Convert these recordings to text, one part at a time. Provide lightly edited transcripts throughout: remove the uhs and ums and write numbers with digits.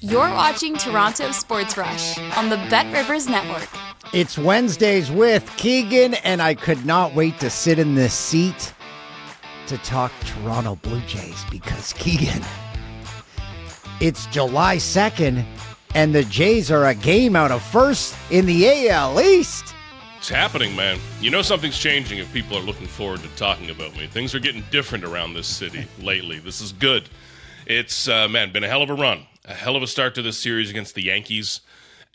You're watching Toronto Sports Rush on the Bet Rivers Network. It's Wednesdays with Keegan, and I could not wait to sit in this seat to talk Toronto Blue Jays because, Keegan, it's July 2nd, and the Jays are a game out of first in the AL East. It's happening, man. You know something's changing if people are looking forward to talking about me. Things are getting different around this city lately. This is good. It's, been a hell of a run. A hell of a start to this series against the Yankees.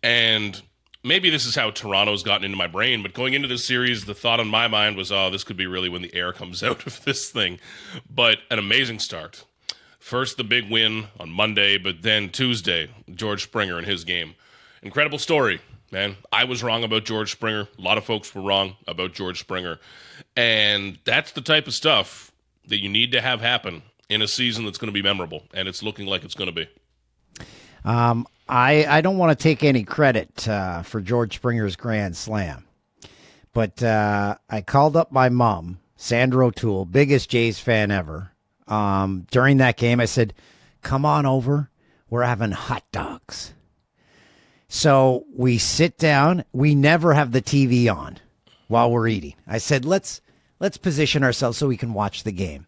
And maybe this is how Toronto's gotten into my brain, but going into this series, the thought on my mind was, this could be really when the air comes out of this thing. But an amazing start. First, the big win on Monday, but then Tuesday, George Springer and his game. Incredible story, man. I was wrong about George Springer. A lot of folks were wrong about George Springer. And that's the type of stuff that you need to have happen in a season that's going to be memorable, and it's looking like it's going to be. I don't want to take any credit for George Springer's grand slam, but I called up my mom, Sandra O'Toole, biggest Jays fan ever. During that game, I said, come on over. We're having hot dogs. So we sit down. We never have the TV on while we're eating. I said, let's position ourselves so we can watch the game.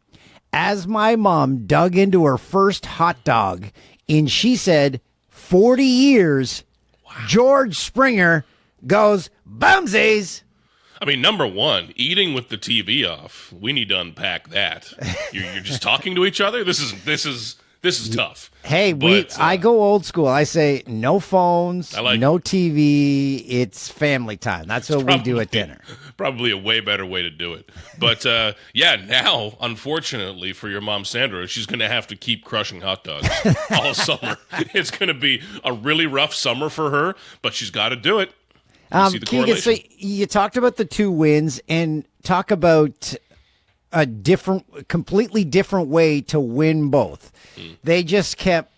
As my mom dug into her first hot dog in, she said, 40 years, wow. George Springer goes, Bumsies. I mean, number one, eating with the TV off. We need to unpack that. You're just talking to each other? This is tough. Hey, I go old school. I say no phones, no TV. It's family time. That's what we do at dinner. Probably a way better way to do it. But now, unfortunately for your mom, Sandra, she's going to have to keep crushing hot dogs all summer. It's going to be a really rough summer for her, but she's got to do it. See the Keegan, so you talked about the two wins and talk about a completely different way to win both. They just kept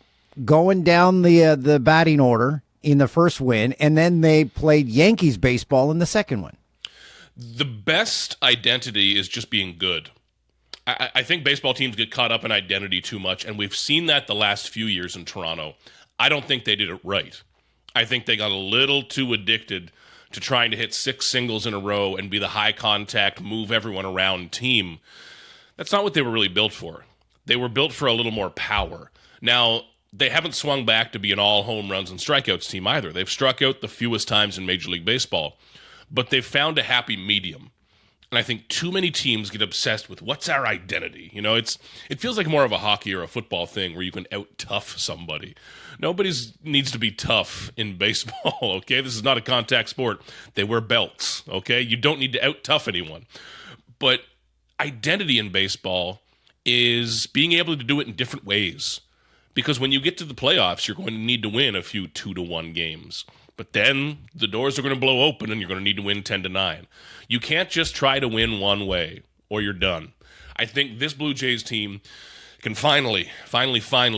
going down the batting order in the first win, and then they played Yankees baseball in the second one. The best identity is just being good. I think baseball teams get caught up in identity too much, and we've seen that the last few years in Toronto. I don't think they did it right. I think they got a little too addicted to trying to hit 6 singles in a row and be the high-contact, move everyone around team. That's not what they were really built for. They were built for a little more power. Now, they haven't swung back to be an all home runs and strikeouts team either. They've struck out the fewest times in Major League Baseball, but they've found a happy medium. And I think too many teams get obsessed with what's our identity. You know, it feels like more of a hockey or a football thing where you can out-tough somebody. Nobody needs to be tough in baseball, okay? This is not a contact sport. They wear belts, okay? You don't need to out-tough anyone. But identity in baseball is being able to do it in different ways. Because when you get to the playoffs, you're going to need to win a few 2-1 games. But then the doors are going to blow open and you're going to need to win 10-9. You can't just try to win one way or you're done. I think this Blue Jays team can finally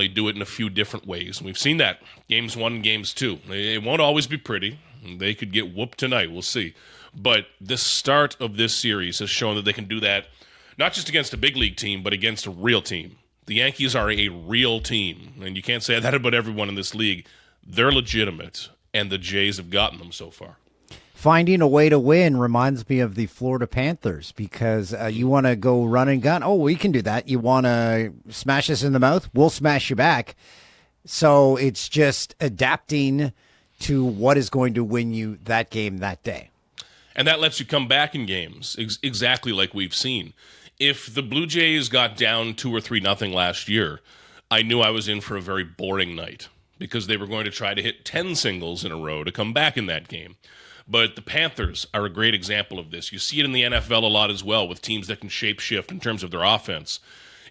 do it in a few different ways. And we've seen that. Games 1 and Games 2. It won't always be pretty. They could get whooped tonight. We'll see. But the start of this series has shown that they can do that not just against a big league team, but against a real team. The Yankees are a real team, and you can't say that about everyone in this league. They're legitimate, and the Jays have gotten them so far. Finding a way to win reminds me of the Florida Panthers because you want to go run and gun. Oh, we can do that. You want to smash us in the mouth? We'll smash you back. So it's just adapting to what is going to win you that game that day. And that lets you come back in games, exactly like we've seen. If the Blue Jays got down 2 or 3-0 last year, I knew I was in for a very boring night because they were going to try to hit 10 singles in a row to come back in that game. But the Panthers are a great example of this. You see it in the NFL a lot as well with teams that can shape-shift in terms of their offense.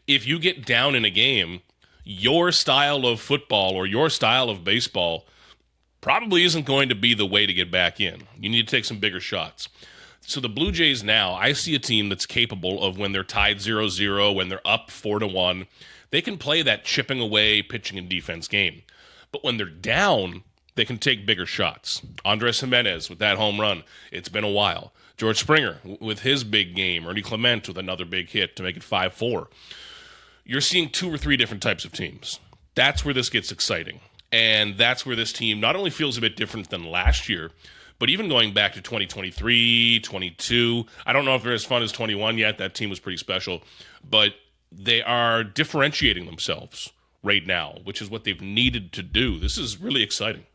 If you get down in a game, your style of football or your style of baseball probably isn't going to be the way to get back in. You need to take some bigger shots. So the Blue Jays now, I see a team that's capable of when they're tied 0-0, when they're up 4-1, they can play that chipping away pitching and defense game. But when they're down, they can take bigger shots. Andres Jimenez with that home run. It's been a while. George Springer with his big game. Ernie Clement with another big hit to make it 5-4. You're seeing 2 or 3 different types of teams. That's where this gets exciting. And that's where this team not only feels a bit different than last year, but even going back to 2023, 22, I don't know if they're as fun as 21 yet. That team was pretty special. But they are differentiating themselves right now, which is what they've needed to do. This is really exciting.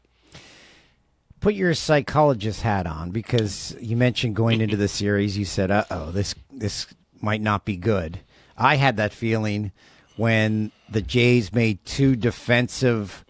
Put your psychologist hat on, because you mentioned going into the series, you said, this might not be good. I had that feeling when the Jays made two defensive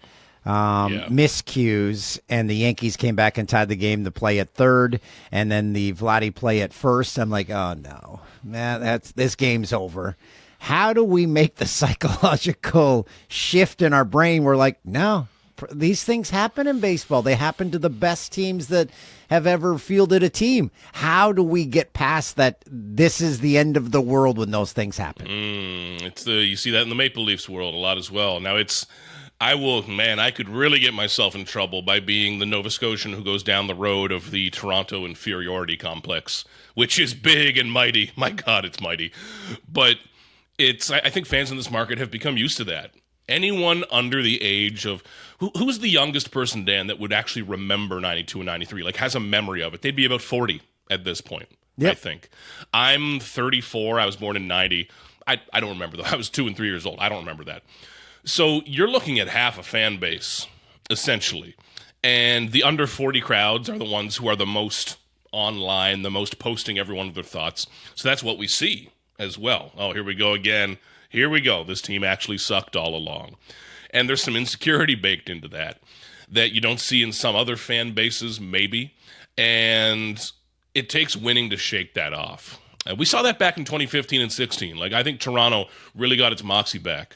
miscues and the Yankees came back and tied the game to play at third, and then the Vladdy play at first. I'm like, oh no, man, this game's over. How do we make the psychological shift in our brain? We're like, no, these things happen in baseball. They happen to the best teams that have ever fielded a team. How do we get past that? This is the end of the world when those things happen. You see that in the Maple Leafs world a lot as well. Now I could really get myself in trouble by being the Nova Scotian who goes down the road of the Toronto inferiority complex, which is big and mighty. My God, it's mighty. But I think fans in this market have become used to that. Anyone under the age of who's the youngest person, Dan, that would actually remember 92 and 93, like has a memory of it? They'd be about 40 at this point, I think. I'm 34. I was born in 90. I don't remember, though. I was 2 and 3 years old. I don't remember that. So you're looking at half a fan base, essentially. And the under 40 crowds are the ones who are the most online, the most posting every one of their thoughts. So that's what we see as well. Oh, here we go again. Here we go. This team actually sucked all along. And there's some insecurity baked into that you don't see in some other fan bases, maybe. And it takes winning to shake that off. We saw that back in 2015 and 16. Like, I think Toronto really got its moxie back.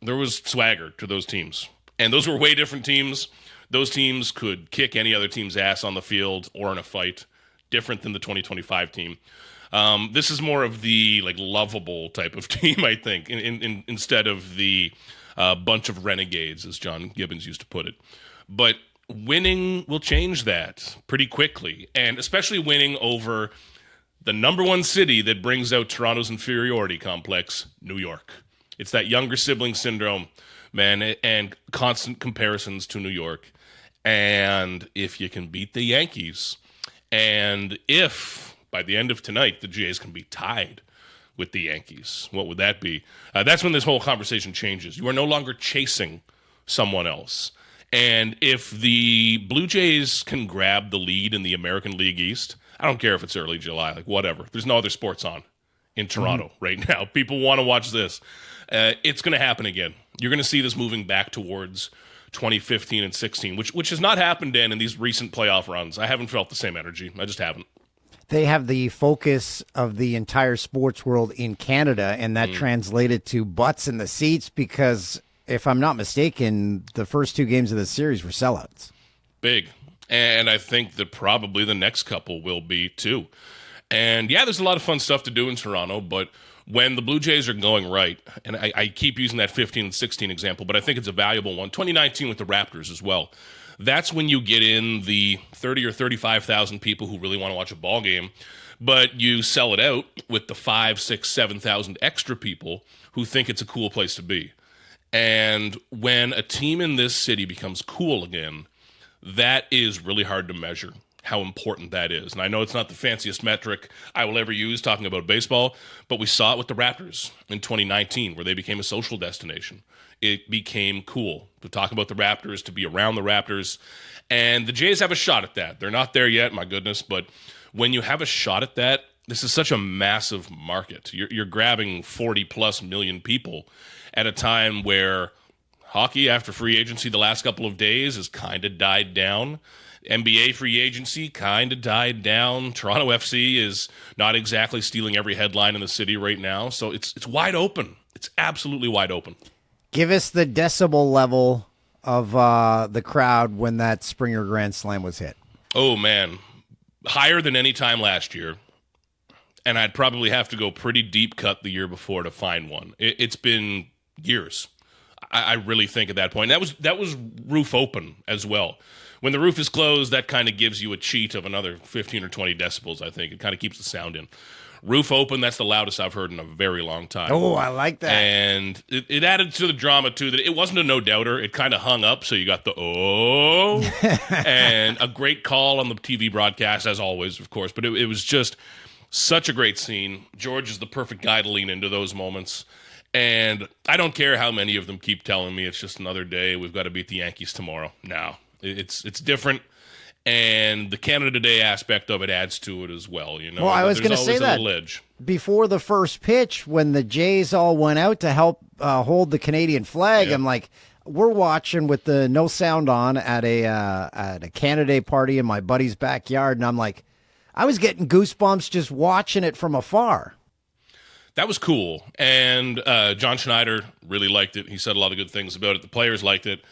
There was swagger to those teams. And those were way different teams. Those teams could kick any other team's ass on the field or in a fight. Different than the 2025 team. This is more of the lovable type of team, I think, instead of the bunch of renegades, as John Gibbons used to put it. But winning will change that pretty quickly, and especially winning over the number one city that brings out Toronto's inferiority complex, New York. It's that younger sibling syndrome, man, and constant comparisons to New York. And if you can beat the Yankees, and if by the end of tonight, the Jays can be tied with the Yankees, what would that be? That's when this whole conversation changes. You are no longer chasing someone else. And if the Blue Jays can grab the lead in the American League East, I don't care if it's early July, whatever. There's no other sports on in Toronto right now. People want to watch this. It's going to happen again. You're going to see this moving back towards 2015 and 16, which has not happened, Dan, in these recent playoff runs. I haven't felt the same energy. I just haven't. They have the focus of the entire sports world in Canada, and that translated to butts in the seats because, if I'm not mistaken, the first two games of the series were sellouts. Big. And I think that probably the next couple will be, too. And, yeah, there's a lot of fun stuff to do in Toronto, but when the Blue Jays are going right, and I keep using that 15 and 16 example, but I think it's a valuable one, 2019 with the Raptors as well. That's when you get in the 30 or 35,000 people who really want to watch a ball game, but you sell it out with the 5, 6, 7,000 extra people who think it's a cool place to be. And when a team in this city becomes cool again, that is really hard to measure how important that is. And I know it's not the fanciest metric I will ever use talking about baseball, but we saw it with the Raptors in 2019 where they became a social destination. It became cool to talk about the Raptors, to be around the Raptors. And the Jays have a shot at that. They're not there yet, my goodness. But when you have a shot at that, this is such a massive market. You're grabbing 40-plus million people at a time where hockey, after free agency the last couple of days, has kind of died down. NBA free agency kind of died down. Toronto FC is not exactly stealing every headline in the city right now. So it's wide open. It's absolutely wide open. Give us the decibel level of the crowd when that Springer Grand Slam was hit. Oh, man. Higher than any time last year. And I'd probably have to go pretty deep cut the year before to find one. It's been years, I really think, at that point. That was roof open as well. When the roof is closed, that kind of gives you a cheat of another 15 or 20 decibels, I think. It kind of keeps the sound in. Roof open, that's the loudest I've heard in a very long time. Oh, I like that. And it added to the drama, too, that it wasn't a no-doubter. It kind of hung up, so you got the oh, and a great call on the TV broadcast, as always, of course. But it was just such a great scene. George is the perfect guy to lean into those moments. And I don't care how many of them keep telling me it's just another day. We've got to beat the Yankees tomorrow. No, it's different. And the Canada Day aspect of it adds to it as well. You know, well, I was going to say that before the first pitch, when the Jays all went out to help hold the Canadian flag, I'm like, we're watching with the no sound on at a Canada Day party in my buddy's backyard, and I'm like, I was getting goosebumps just watching it from afar. That was cool. And John Schneider really liked it. He said a lot of good things about it. The players liked it.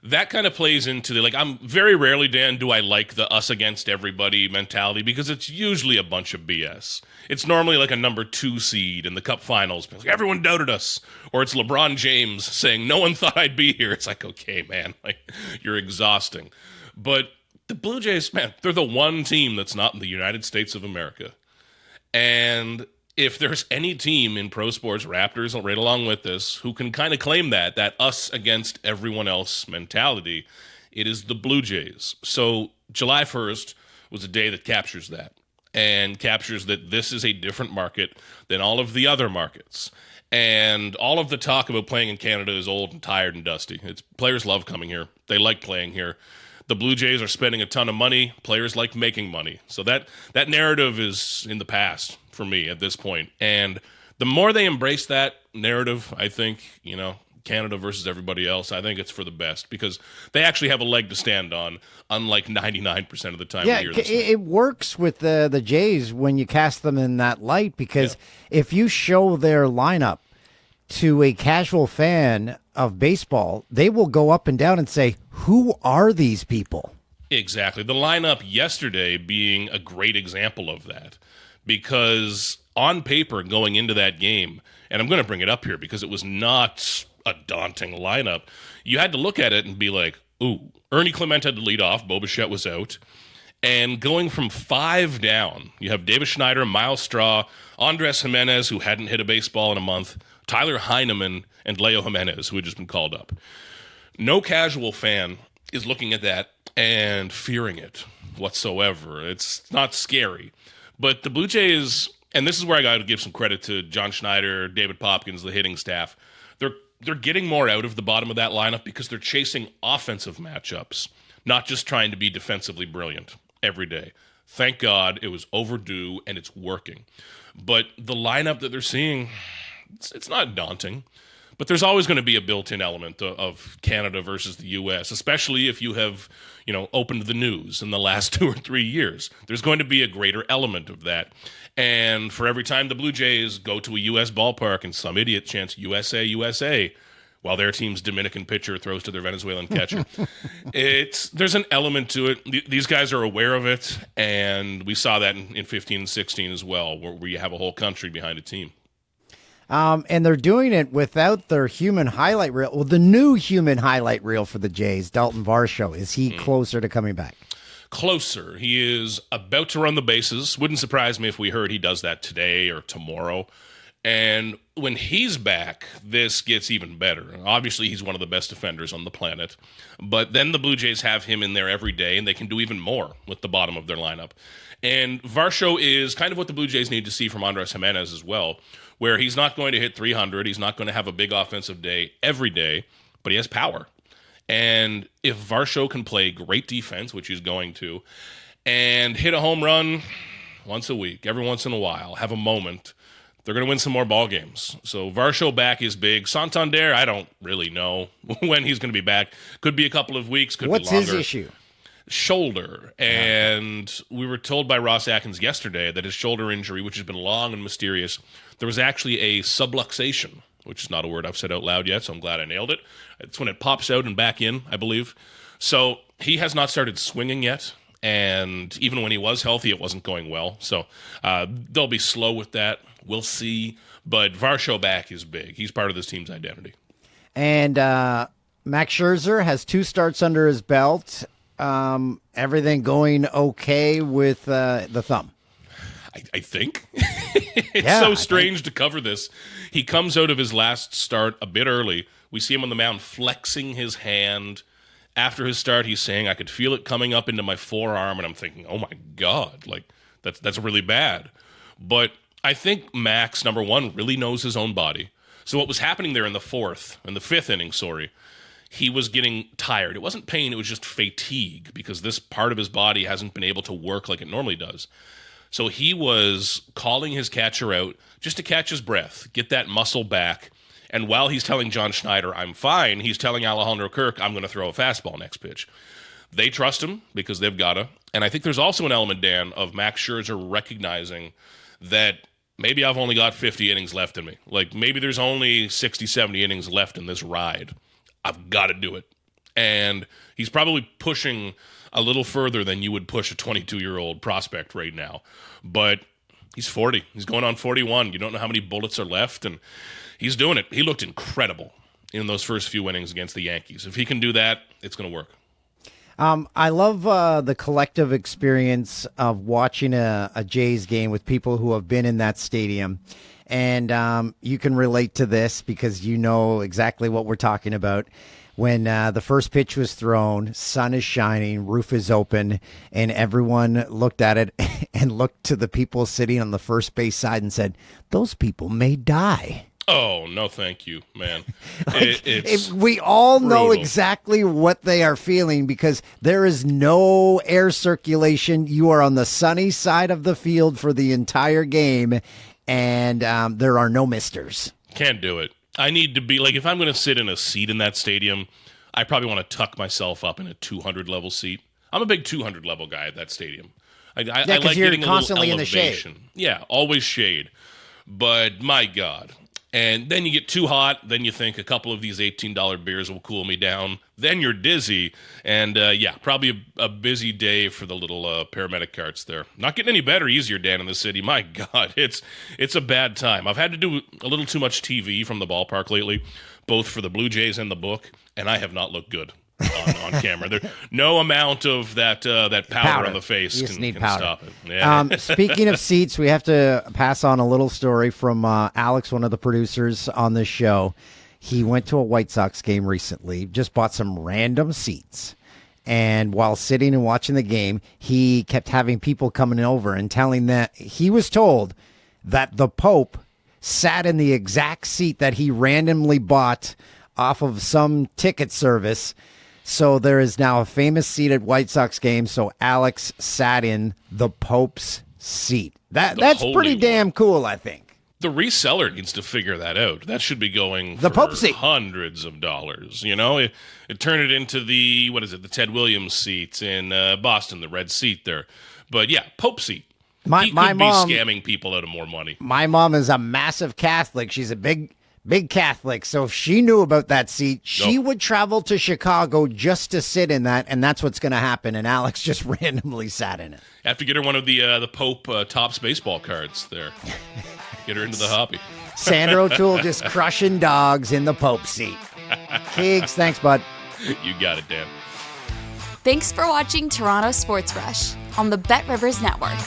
That kind of plays into the, I'm very rarely, Dan, do I like the us against everybody mentality, because it's usually a bunch of BS. It's normally like a number 2 seed in the Cup Finals. Like, everyone doubted us. Or it's LeBron James saying, no one thought I'd be here. It's like, okay, man, you're exhausting. But the Blue Jays, man, they're the one team that's not in the United States of America. And if there's any team in pro sports, Raptors right along with this, who can kind of claim that us against everyone else mentality, it is the Blue Jays. So July 1st was a day that captures that, and captures that this is a different market than all of the other markets. And all of the talk about playing in Canada is old and tired and dusty. Players love coming here. They like playing here. The Blue Jays are spending a ton of money. Players like making money. So that narrative is in the past for me at this point. And the more they embrace that narrative, I think, Canada versus everybody else, I think it's for the best, because they actually have a leg to stand on, unlike 99% of the time. Yeah, it works with the Jays when you cast them in that light, because if you show their lineup to a casual fan of baseball, they will go up and down and say, who are these people? Exactly. The lineup yesterday being a great example of that, because on paper going into that game, and I'm going to bring it up here because it was not a daunting lineup, you had to look at it and be like, ooh, Ernie Clement had to lead off, Bo Bichette was out, and going from 5 down, you have Davis Schneider, Miles Straw, Andres Jimenez, who hadn't hit a baseball in a month, Tyler Heineman, and Leo Jimenez, who had just been called up. No casual fan is looking at that and fearing it whatsoever. It's not scary. But the Blue Jays, and this is where I got to give some credit to John Schneider, David Popkins, the hitting staff, they're getting more out of the bottom of that lineup because they're chasing offensive matchups, not just trying to be defensively brilliant every day. Thank God it was overdue and it's working. But the lineup that they're seeing, it's not daunting. But there's always going to be a built-in element of Canada versus the U.S., especially if you have, opened the news in the last 2 or 3 years. There's going to be a greater element of that. And for every time the Blue Jays go to a U.S. ballpark and some idiot chants USA, USA, while their team's Dominican pitcher throws to their Venezuelan catcher, there's an element to it. These guys are aware of it, and we saw that in 15 and 16 as well, where you have a whole country behind a team. And they're doing it without their human highlight reel. Well, the new human highlight reel for the Jays, Dalton Varsho, is he closer to coming back? Closer. He is about to run the bases. Wouldn't surprise me if we heard he does that today or tomorrow. And when he's back, this gets even better. Obviously, he's one of the best defenders on the planet. But then the Blue Jays have him in there every day, and they can do even more with the bottom of their lineup. And Varsho is kind of what the Blue Jays need to see from Andres Jimenez as well, where he's not going to hit 300. He's not going to have a big offensive day every day, but he has power. And if Varsho can play great defense, which he's going to, and hit a home run once a week, every once in a while, have a moment, they're going to win some more ball games. So Varsho back is big. Santander, I don't really know when he's going to be back. Could be a couple of weeks, could be longer. What's his issue? Shoulder. And we were told by Ross Atkins yesterday that his shoulder injury, which has been long and mysterious, there was actually a subluxation, which is not a word I've said out loud yet, so I'm glad I nailed it. It's when it pops out and back in, I believe. So he has not started swinging yet, and even when he was healthy, it wasn't going well. So they'll be slow with that. We'll see. But Varsho back is big. He's part of this team's identity. And Max Scherzer has 2 starts under his belt. Everything going okay with the thumb? I think. It's so strange to cover this. He comes out of his last start a bit early. We see him on the mound flexing his hand. After his start, he's saying, I could feel it coming up into my forearm, and I'm thinking, oh my God, like that's really bad. But I think Max, number one, really knows his own body. So what was happening there in the fifth inning, he was getting tired. It wasn't pain, it was just fatigue, because this part of his body hasn't been able to work like it normally does. So he was calling his catcher out just to catch his breath, get that muscle back. And while he's telling John Schneider, I'm fine, he's telling Alejandro Kirk, I'm going to throw a fastball next pitch. They trust him because they've got to. And I think there's also an element, Dan, of Max Scherzer recognizing that maybe I've only got 50 innings left in me. Like, maybe there's only 60, 70 innings left in this ride. I've got to do it. And he's probably pushing a little further than you would push a 22-year-old prospect right now. But he's 40. He's going on 41. You don't know how many bullets are left, and he's doing it. He looked incredible in those first few innings against the Yankees. If he can do that, it's going to work. I love the collective experience of watching a Jays game with people who have been in that stadium. And you can relate to this because you know exactly what we're talking about. When the first pitch was thrown, sun is shining, roof is open, and everyone looked at it and looked to the people sitting on the first base side and said, those people may die. Oh, no, thank you, man. We all know brutal. exactly what they are feeling because there is no air circulation. You are on the sunny side of the field for the entire game, and there are no misters. Can't do it. I need to be, like, if I'm going to sit in a seat in that stadium, I probably want to tuck myself up in a 200-level seat. I'm a big 200-level guy at that stadium. I like you're getting constantly a little in the shade. elevation. Yeah, always shade. But my God. And then you get too hot. Then you think a couple of these $18 beers will cool me down. Then you're dizzy. And, probably a busy day for the little paramedic carts there. Not getting any better, easier, Dan, in the city. My God, it's a bad time. I've had to do a little too much TV from the ballpark lately, both for the Blue Jays and the book, and I have not looked good on camera. There, no amount of that powder on the face can stop it. Yeah. Speaking of seats, we have to pass on a little story from Alex, one of the producers on this show. He went to a White Sox game recently, just bought some random seats. And while sitting and watching the game, he kept having people coming over and telling that he was told that the Pope sat in the exact seat that he randomly bought off of some ticket service. So there is now a famous seat at White Sox games. So Alex sat in the Pope's seat. That's pretty damn cool, I think. The reseller needs to figure that out. That should be going the for Pope seat. Hundreds of dollars. You know, it turned it into the Ted Williams seat in Boston, the red seat there. But yeah, Pope seat. He could be scamming people out of more money. My mom is a massive Catholic. She's a big Catholic. So if she knew about that seat, she would travel to Chicago just to sit in that, and that's what's going to happen. And Alex just randomly sat in it. Have to get her one of the Pope Topps baseball cards there. Get her into the hobby. Sandra O'Toole just crushing dogs in the Pope seat. Keegs, thanks, bud. You got it, Dan. Thanks for watching Toronto Sports Rush on the Bet Rivers Network.